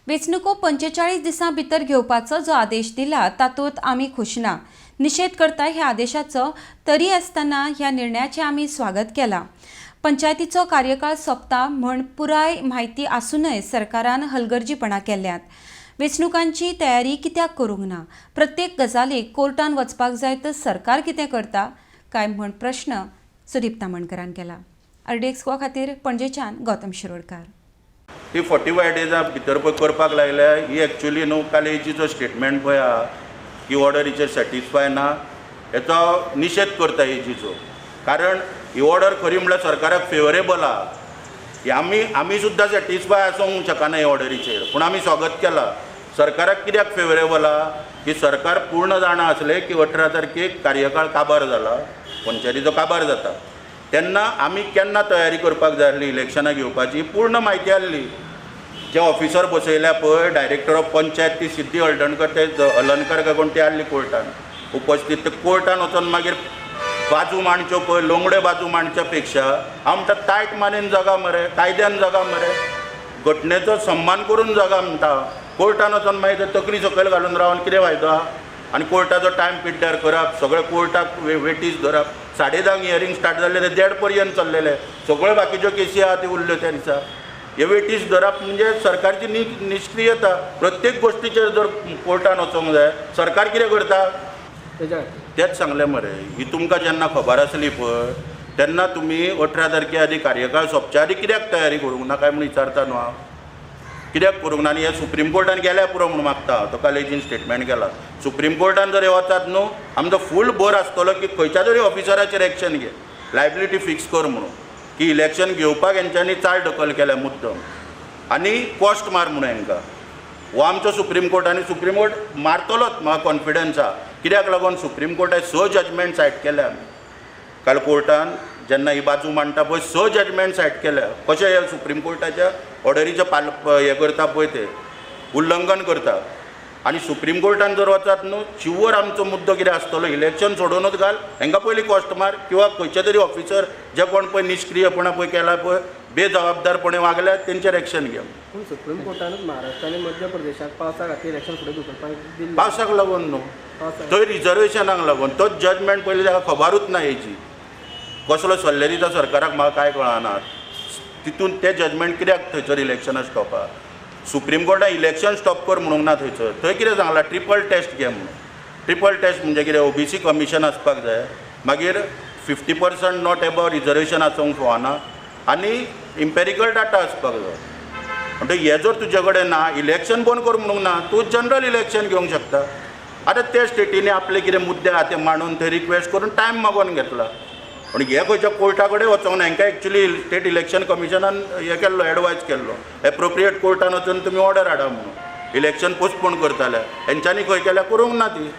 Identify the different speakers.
Speaker 1: वेंचणुको 45 दिसां भितर घेवपाचो जो आदेश दिला तातूंत आमी खुश ना। निषेध करता ह्या आदेशाचो, तरी आसतना ह्या निर्णयाचें आमी स्वागत केलां। पंचायतीचो कार्यकाळ सोंपता म्हण पुराय म्हायती आसूनय सरकारान हलगर्जीपणां केल्यात। वेंचणुकांची तयारी कित्याक करूंक ना? प्रत्येक गजालीक कोर्टान वचपाक जाय तर सरकार कितें करता काय म्हण प्रश्न सुदीप तामणकरान केला। RDX गोवा खातीर पणजेच्यान गौतम शिरोडकार।
Speaker 2: ती 45 डेजा भितर पळय करपाक लायल्या ही एक्चुअली न्हू काल एजीचो स्टेटमेंट पळय आहा की ऑर्डरीचेर सॅटिस्फाय ना हेचो निशेध करता एजीचो। कारण ही ऑर्डर खरी म्हणल्यार सरकाराक फेवरेबल आहा की आमी सुद्दां सॅटिस्फाय आसूंक शकना हे ऑर्डरीचेर, पूण आमी स्वागत केलां। सरकाराक कित्याक फेवरेबल आहा की सरकार पूर्ण जाणा आसलें की 18 तारखेक कार्यकाळ काबार जाला, पंचायतीचो काबार जाता, तेन्ना आमी केन्ना तयारी करपाक जाय आसली इलेक्शनां घेवपाची पूर्ण म्हायती आसली। जे ऑफिसर बसयल्या पळय डायरेक्टर ऑफ पंचायत ती सिद्धी हळदणकर ते हलनकर काय कोण ती आसली कोर्टान उपस्थित, ते कोर्टान वचून मागीर बाजू मांडच्यो पळय लोंगड्यो बाजू मांडच्या पेक्षा हांव म्हणटा तायट मानेन जगा मरे, कायद्यान जगा मरे, घटनेचो सम्मान करून जगा म्हणटा। कोर्टान वचून मागीर तकली सकयल घालून रावन कितें फायदो आहा? आनी कोर्टाचो टायम पिड्ड्यार करप, सगळे कोर्टाक वेटीस धरप, 10:30 हियरींग स्टार्ट जाल्ले ते 1:30 पर्यंत चल्लेले, सगळ्यो बाकीच्यो केसी आहा त्यो उरल्यो त्या दिसा। हे वेटीस धरप म्हणजे सरकारची निश्क्रियता। प्रत्येक गोष्टीचेर जर कोर्टान वचोंक जाय, सरकार कितें करता तेच सांगलें मरे। ही तुमकां जेन्ना खबर आसली पळय तेन्ना तुमी 18 तारखे आदी कार्यकाळ सोंपच्या आदी कित्याक तयारी करूंक ना काय म्हूण विचारता न्हू हांव। कित्याक करूंक ना? आनी हे सुप्रीम कोर्टान गेल्या पुरो म्हणून मागता, तो काल एजीन स्टेटमेंट केला। सुप्रीम कोर्टान जर हे वतात न्हू आमचो फूल भर आसतलो की खंयच्या तरी ऑफिसराचेर एक्शन घे, लायबिलिटी फिक्स कर म्हणून, की इलेक्शन घेवपाक हेंच्यांनी चाल ढकल केल्या मुद्दम आनी कॉस्ट मार म्हणून हेंकां। हो आमचो सुप्रीम कोर्ट आनी सुप्रीम कोर्ट मारतलोच म्हाका कॉन्फिडन्स आहा। कित्याक लागून सुप्रीम कोर्टान 6 जजमेंट सायट केल्या आमी। काल कोर्टान जेन्ना ही बाजू मांडटा पळय 6 जजमेंट सायट केल्या। कशें हे सुप्रीम कोर्टाच्या ऑर्डरीचें हे करता पळय ते उल्लंघन करता। आनी सुप्रीम कोर्टान जर वचात न्हू शिवर आमचो मुद्दो कितें आसतलो इलेक्शन सोडूनच घाल, हेंकां पयलीं कॉस्ट मार किंवा खंयचे तरी ऑफिसर जे कोण पळय निश्क्रियपणां पळय केला पळय, बेजबाबदारपणे वागल्यात तेंचेर एक्शन घे।
Speaker 3: पूण सुप्रीम कोर्टानूच महाराष्ट्र आनी मध्य प्रदेशाक पावसा खातीर इलेक्शन फुडें धुकलपाक दिल्लें।
Speaker 2: पावसाक लागून न्हू, थंय रिजर्वेशनाक लागून। तोच जजमेंट पयलीं ताका खबरूच ना हेजी कसलो सल्ले दिता सरकाराक म्हाका कांय कळना। तितून ते जजमेंट कित्याक थंयसर इलेक्शनां स्टॉप आहा? सुप्रीम कोर्टान इलेक्शन स्टॉप कर म्हणूंक ना थंयसर। थंय कितें सांगलां ट्रिपल टेस्ट घे म्हणून। ट्रिपल टेस्ट म्हणजे कितें? OBC कमिशन आसपाक जाय, मागीर 50% नॉट एबाव रिजर्वेशन आसूंक फावना आनी इम्पेरिकल डाटा आसपाक जाय। म्हणजे हे जर तुजे कडेन ना इलेक्शन बंद कर म्हणूंक ना, तूं जनरल इलेक्शन घेवंक शकता। आतां ते स्टेटीनी आपले कितें मुद्दे आहा ते मांडून थंय रिक्वेस्ट करून टायम मागोवन घेतला, पूण हे खंयच्या कोर्टा कडेन वचोंक ना। हांकां एक्चुली स्टेट इलेक्शन कमिशनान हे केल्लो एडवायज केल्लो एप्रोप्रिएट कोर्टान वचून तुमी ऑर्डर हाडा म्हणून, इलेक्शन पोस्टपोन करताले। हेंच्यांनी खंय केल्या करूंक ना ती।